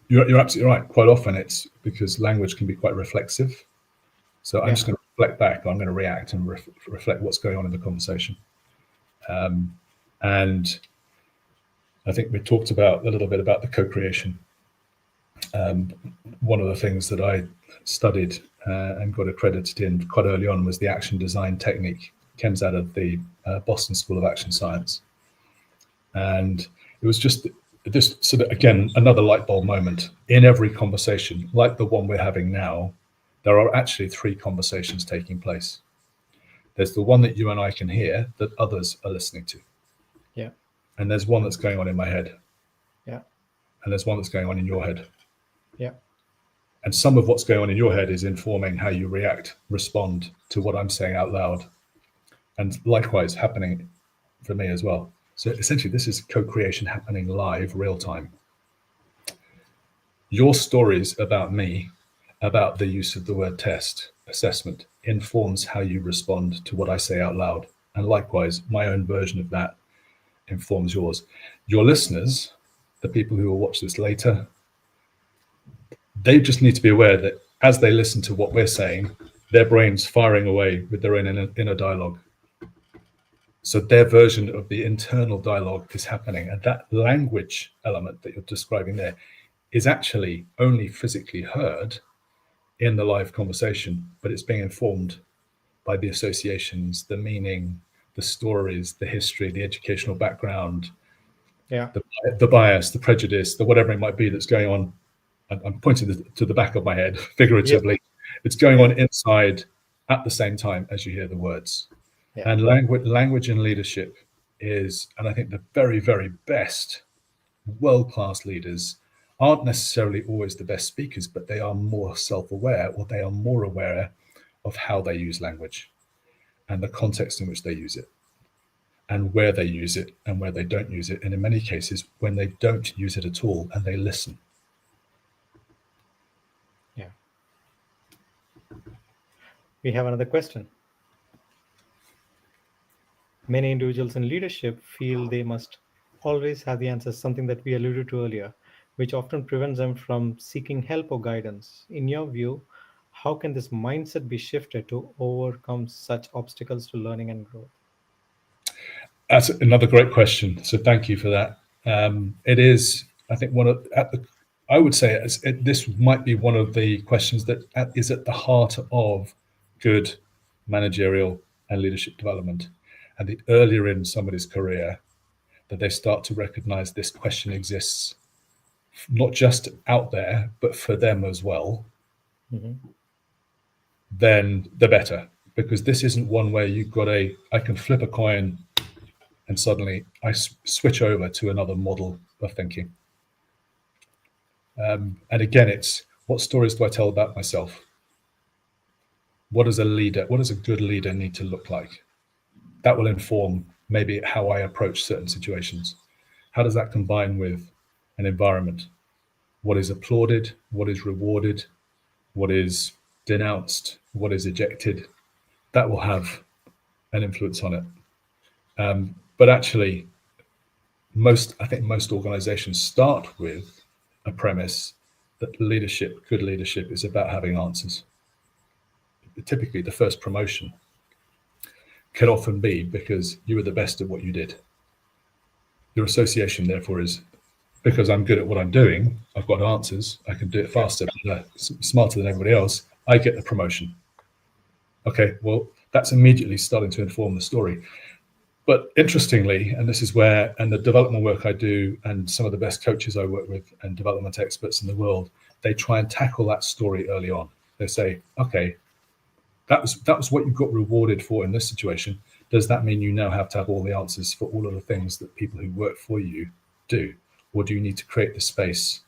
you're absolutely right. Quite often it's because language can be quite reflexive. So I'm Yeah, just going to reflect back. I'm going to react and reflect what's going on in the conversation. And I think we talked about a little bit about the co-creation. One of the things that I studied and got accredited in quite early on was the action design technique. It comes out of the Boston School of Action Science. And it was just this sort of, again, another light bulb moment. In every conversation, like the one we're having now, there are actually 3 conversations taking place. There's the one that you and I can hear that others are listening to. yeah, And there's one that's going on in my head. yeah, And there's one that's going on in your head. yeah, And some of what's going on in your head is informing how you react, respond to what I'm saying out loud. And likewise happening for me as well. So essentially, this is co-creation happening live, real time. Your stories about me, about the use of the word test, assessment, informs how you respond to what I say out loud. And likewise, my own version of that informs yours. Your listeners, the people who will watch this later, they just need to be aware that as they listen to what we're saying, their brain's firing away with their own inner dialogue. So their version of the internal dialogue is happening. And that language element that you're describing there is actually only physically heard in the live conversation, but it's being informed by the associations, the meaning, the stories, the history, the educational background, yeah, the bias, the prejudice, the whatever it might be that's going on. I'm pointing to the back of my head figuratively. yeah, It's going yeah, on inside at the same time as you hear the words. yeah, And language and leadership is, and I think the very, very best world-class leaders aren't necessarily always the best speakers, but they are more self-aware, or they are more aware of how they use language and the context in which they use it, and where they use it and where they don't use it. And in many cases, when they don't use it at all and they listen. yeah. We have another question. Many individuals in leadership feel they must always have the answers, something that we alluded to earlier, which often prevents them from seeking help or guidance. In your view, how can this mindset be shifted to overcome such obstacles to learning and growth? That's another great question. So thank you for that. It is, I think, I would say this might be one of the questions that is at the heart of good managerial and leadership development. And the earlier in somebody's career that they start to recognize this question exists, not just out there, but for them as well, then the better. Because this isn't one where you've got I can flip a coin and suddenly I switch over to another model of thinking. And again, it's what stories do I tell about myself? What does a good leader need to look like? That will inform maybe how I approach certain situations. How does that combine with an environment? What is applauded? What is rewarded? What is denounced? What is ejected? That will have an influence on it. But actually, I think most organizations start with a premise that good leadership is about having answers. Typically, the first promotion can often be because you were the best at what you did. Your association, therefore, is because I'm good at what I'm doing, I've got answers, I can do it faster, smarter than everybody else, I get the promotion. Okay, well, that's immediately starting to inform the story. But interestingly, and this is where, and the development work I do, and some of the best coaches I work with and development experts in the world, they try and tackle that story early on. They say, okay, that was what you got rewarded for in this situation. Does that mean you now have to have all the answers for all of the things that people who work for you do? Or do you need to create the space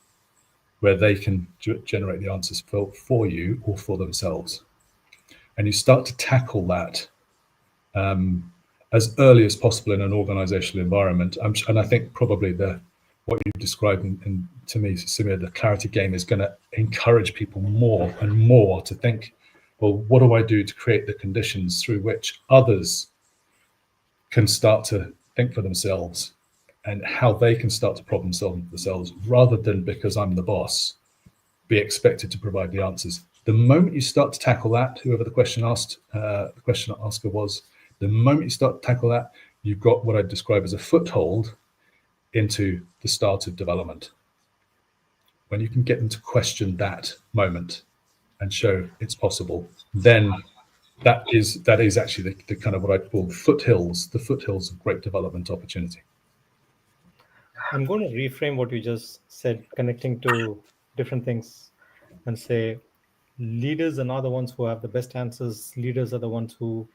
where they can generate the answers for you or for themselves? And you start to tackle that as early as possible in an organizational environment. And I think probably what you described to me, Samir, the clarity game is going to encourage people more and more to think, well, what do I do to create the conditions through which others can start to think for themselves and how they can start to problem solve themselves, rather than, because I'm the boss, be expected to provide the answers. The moment you start to tackle that, whoever the question asker was, the moment you start to tackle that, you've got what I'd describe as a foothold into the start of development. When you can get them to question that moment and show it's possible, then that is actually the kind of what I call the foothills of great development opportunity. I'm going to reframe what you just said, connecting to different things, and say leaders are not the ones who have the best answers. Leaders are the ones who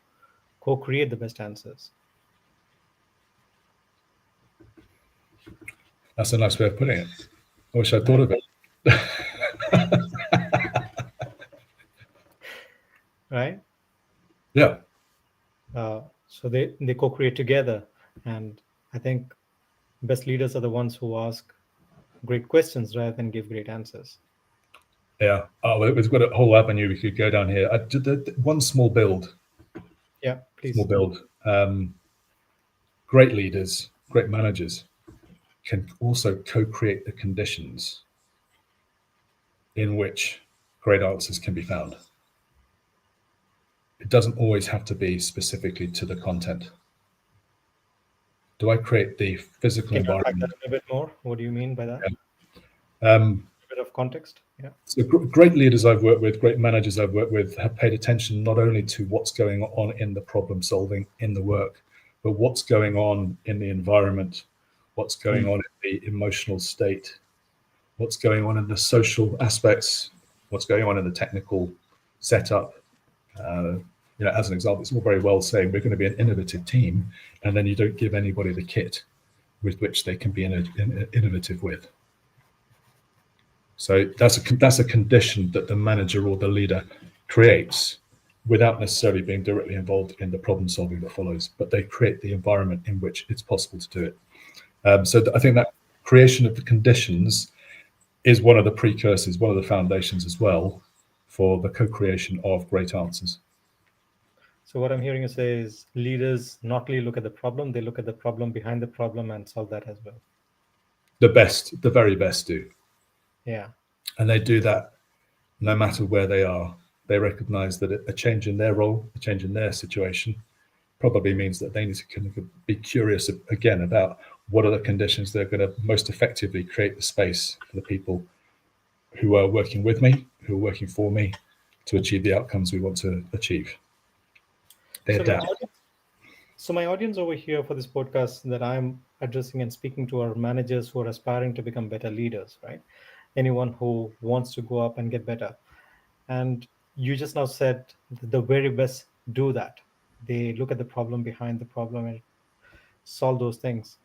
co-create the best answers. That's a nice way of putting it. I wish I'd thought of it. Right? Yeah. So they co-create together. And I think best leaders are the ones who ask great questions rather than give great answers. Yeah. Oh, well, we've got a whole avenue we could go down here. I did one small build. Yeah, please. Small build. Great leaders, great managers can also co-create the conditions in which great answers can be found. It doesn't always have to be specifically to the content. Do I create the physical environment? Can you unpack that a bit more? What do you mean by that? Yeah. A bit of context. Yeah. So great leaders I've worked with, great managers I've worked with, have paid attention not only to what's going on in the problem solving in the work, but what's going on in the environment, what's going on in the emotional state, what's going on in the social aspects, what's going on in the technical setup. As an example, it's all very well saying we're going to be an innovative team, and then you don't give anybody the kit with which they can be innovative with. So that's a condition that the manager or the leader creates without necessarily being directly involved in the problem solving that follows, but they create the environment in which it's possible to do it. So I think that creation of the conditions is one of the precursors, one of the foundations as well for the co-creation of great answers. So what I'm hearing you say is leaders not only look at the problem, they look at the problem behind the problem and solve that as well. The very best do. Yeah. And they do that no matter where they are. They recognize that a change in their role, a change in their situation, probably means that they need to be curious again about what are the conditions that are going to most effectively create the space for the people who are working with me, who are working for me, to achieve the outcomes we want to achieve. They adapt. So my audience over here for this podcast that I'm addressing and speaking to are managers who are aspiring to become better leaders, right? Anyone who wants to go up and get better. And you just now said the very best do that. They look at the problem behind the problem and solve those things.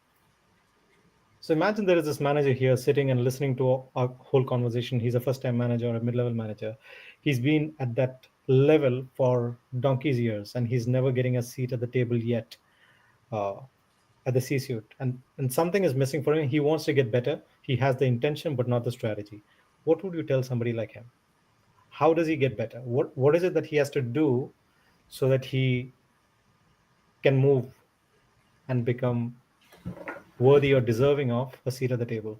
So imagine there is this manager here sitting and listening to our whole conversation. He's a first-time manager or a mid-level manager. He's been at that level for donkey's years, and he's never getting a seat at the table yet at the C-suite. And something is missing for him. He wants to get better. He has the intention, but not the strategy. What would you tell somebody like him? How does he get better? What is it that he has to do so that he can move and become worthy or deserving of a seat at the table?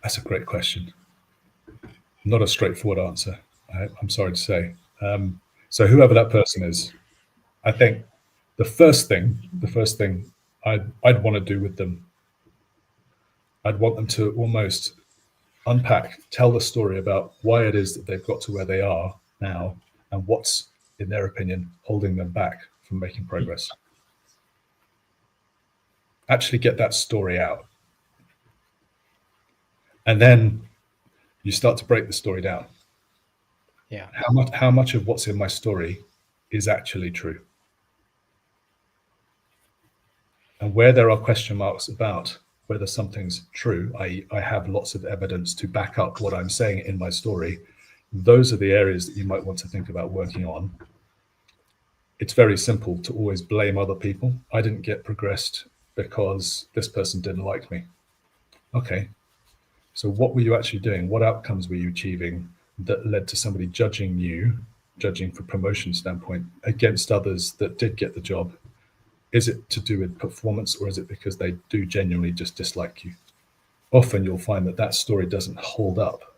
That's a great question. Not a straightforward answer, I'm sorry to say. So whoever that person is, I think the first thing I'd want to do with them, I'd want them to almost unpack, tell the story about why it is that they've got to where they are now and what's, in their opinion, holding them back from making progress. Actually get that story out. And then you start to break the story down. Yeah. How much of what's in my story is actually true? And where there are question marks about whether something's true, i.e. I have lots of evidence to back up what I'm saying in my story, those are the areas that you might want to think about working on. It's very simple to always blame other people. I didn't get progressed because this person didn't like me. Okay, so what were you actually doing? What outcomes were you achieving that led to somebody judging you judging for promotion standpoint, against others that did get the job, is it to do with performance, or is it because they do genuinely just dislike you? Often you'll find that that story doesn't hold up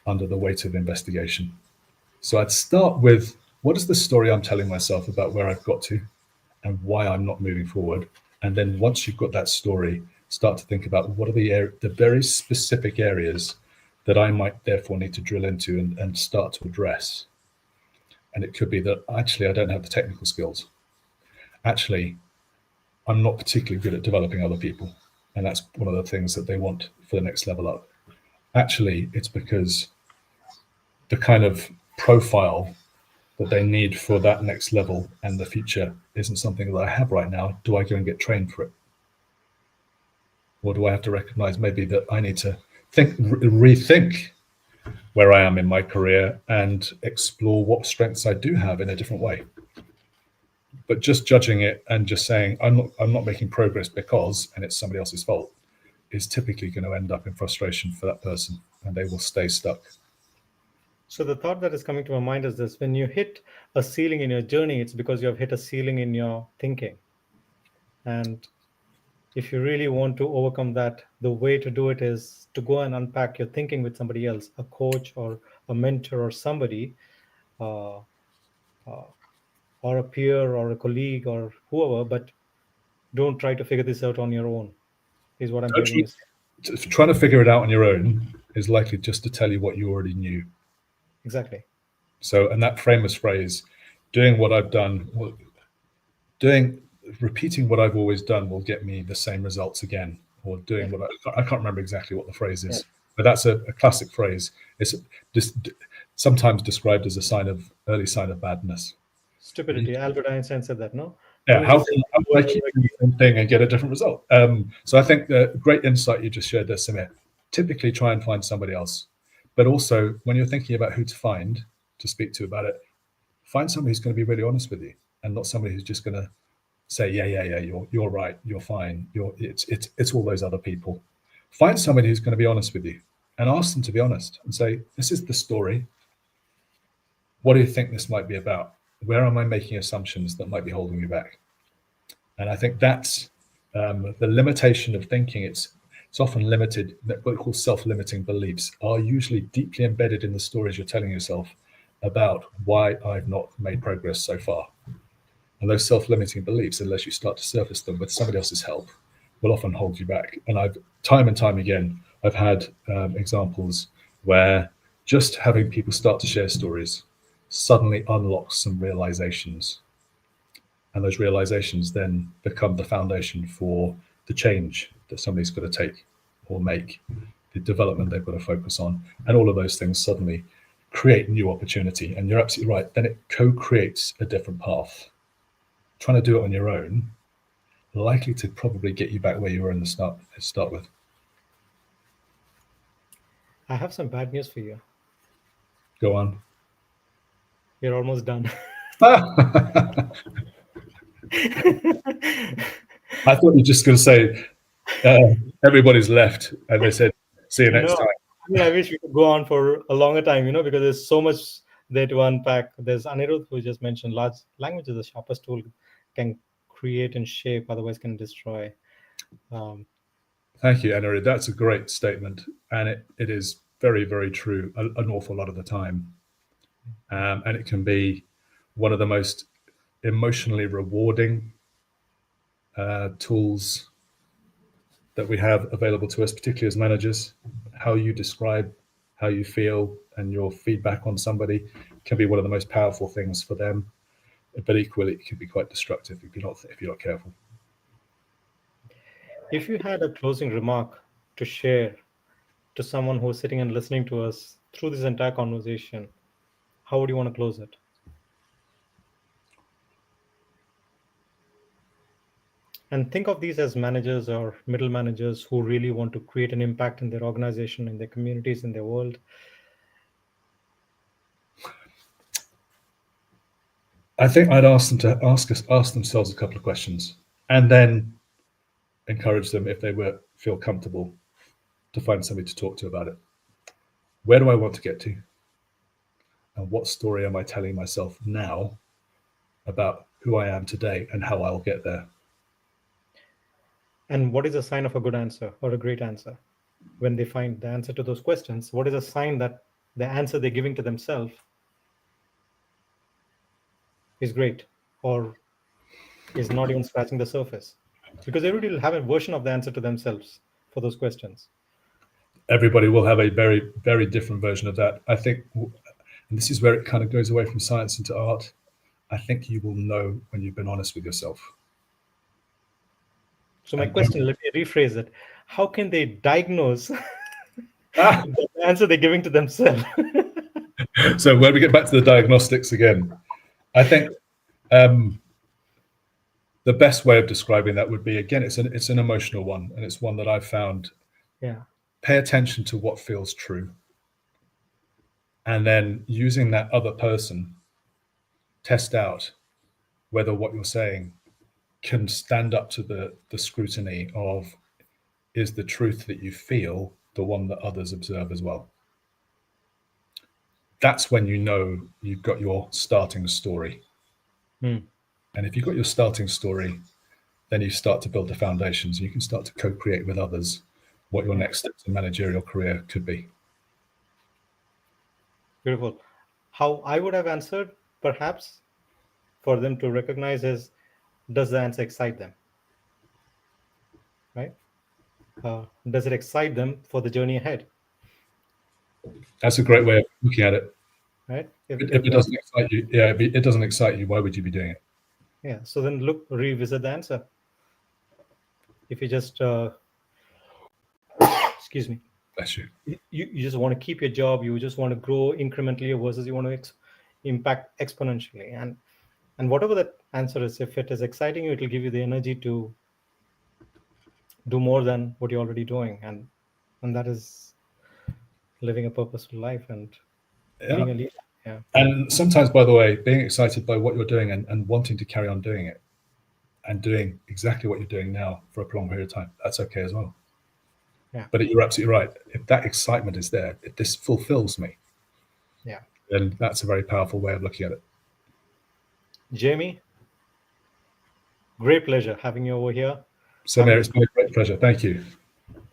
under the weight of investigation. So I'd start with, what is the story I'm telling myself about where I've got to and why I'm not moving forward? And then once you've got that story, start to think about what are the very specific areas that I might therefore need to drill into and start to address. And it could be that actually I don't have the technical skills. Actually, I'm not particularly good at developing other people. And that's one of the things that they want for the next level up. Actually, it's because the kind of profile that they need for that next level and the future isn't something that I have right now. Do I go and get trained for it? Or do I have to recognize maybe that I need to rethink where I am in my career and explore what strengths I do have in a different way? But just judging it and just saying I'm not making progress because, and it's somebody else's fault, is typically going to end up in frustration for that person, and they will stay stuck. So the thought that is coming to my mind is this: when you hit a ceiling in your journey, it's because you have hit a ceiling in your thinking. And if you really want to overcome that, the way to do it is to go and unpack your thinking with somebody else, a coach or a mentor or somebody, uh, or a peer or a colleague or whoever, but don't try to figure this out on your own, is what I'm hearing you say. Trying to figure it out on your own is likely just to tell you what you already knew. Exactly. So, and that famous phrase, doing what I've done, repeating what I've always done will get me the same results again, or doing what I can't remember exactly what the phrase is, but that's a classic phrase. It's sometimes described as early sign of badness. Stupidity. Albert Einstein said that, no? Yeah, how can I keep doing the same thing and get a different result? So I think the great insight you just shared there, Samir. Typically try and find somebody else. But also, when you're thinking about who to speak to about it, find somebody who's going to be really honest with you, and not somebody who's just going to say, yeah, you're right, you're fine, it's all those other people. Find somebody who's going to be honest with you, and ask them to be honest and say, this is the story. What do you think this might be about? Where am I making assumptions that might be holding me back? And I think that's the limitation of thinking. It's often limited. What we call self-limiting beliefs are usually deeply embedded in the stories you're telling yourself about why I've not made progress so far. And those self-limiting beliefs, unless you start to surface them with somebody else's help, will often hold you back. And I've time and time again, I've had examples where just having people start to share stories suddenly unlocks some realizations. And those realizations then become the foundation for the change that somebody's got to take or make, the development they've got to focus on. And all of those things suddenly create new opportunity. And you're absolutely right. Then it co-creates a different path. Trying to do it on your own, likely to probably get you back where you were in the start with. I have some bad news for you. Go on. You're almost done. I thought you were just going to say everybody's left, and they said, "See you next time." I wish we could go on for a longer time, because there's so much there to unpack. There's Anirudh who just mentioned large language is the sharpest tool, can create and shape, otherwise can destroy. Thank you, Anirudh. That's a great statement, and it is very, very true an awful lot of the time. And it can be one of the most emotionally rewarding tools that we have available to us, particularly as managers. How you describe how you feel and your feedback on somebody can be one of the most powerful things for them, but equally it can be quite destructive if you're not careful. If you had a closing remark to share to someone who's sitting and listening to us through this entire conversation, how would you want to close it? And think of these as managers or middle managers who really want to create an impact in their organization, in their communities, in their world. I think I'd ask them to ask themselves a couple of questions, and then encourage them, if they feel comfortable, to find somebody to talk to about it. Where do I want to get to? and what story am I telling myself now about who I am today and how I'll get there. And what is a sign of a good answer or a great answer? When they find the answer to those questions, what is a sign that the answer they're giving to themselves is great or is not even scratching the surface? Because everybody will have a version of the answer to themselves for those questions. Everybody will have a very, very different version of that. I think, and this is where it kind of goes away from science into art. I think you will know when you've been honest with yourself. So my question, let me rephrase it. How can they diagnose the answer they're giving to themselves? So when we get back to the diagnostics again, I think the best way of describing that would be, again, it's an emotional one, and it's one that I've found. Yeah. Pay attention to what feels true, and then using that other person, test out whether what you're saying can stand up to the scrutiny of, is the truth that you feel the one that others observe as well? That's when you know you've got your starting story. And if you've got your starting story, then you start to build the foundations. You can start to co-create with others what your next steps in managerial career could be. Beautiful. How I would have answered, perhaps, for them to recognize is, does the answer excite them? Right? Does it excite them for the journey ahead? That's a great way of looking at it. Right? If it doesn't excite you, if it doesn't excite you, why would you be doing it? Yeah. So then revisit the answer. If you just, excuse me. Bless you. You just want to keep your job, you just want to grow incrementally versus you want to impact exponentially. And whatever that answer is, if it is exciting you, it will give you the energy to do more than what you're already doing. And that is living a purposeful life and being a leader. Yeah. And sometimes, by the way, being excited by what you're doing and wanting to carry on doing it and doing exactly what you're doing now for a prolonged period of time, that's okay as well. Yeah. But you're absolutely right. If that excitement is there, if this fulfills me, yeah, then that's a very powerful way of looking at it. Jamie, great pleasure having you over here. Samir, it's been a great pleasure. Thank you.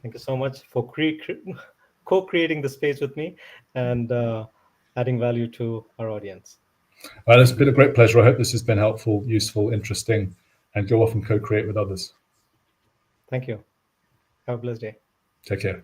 Thank you so much for co-creating the space with me and adding value to our audience. Well, it's been a great pleasure. I hope this has been helpful, useful, interesting, and go off and co-create with others. Thank you. Have a blessed day. Take care.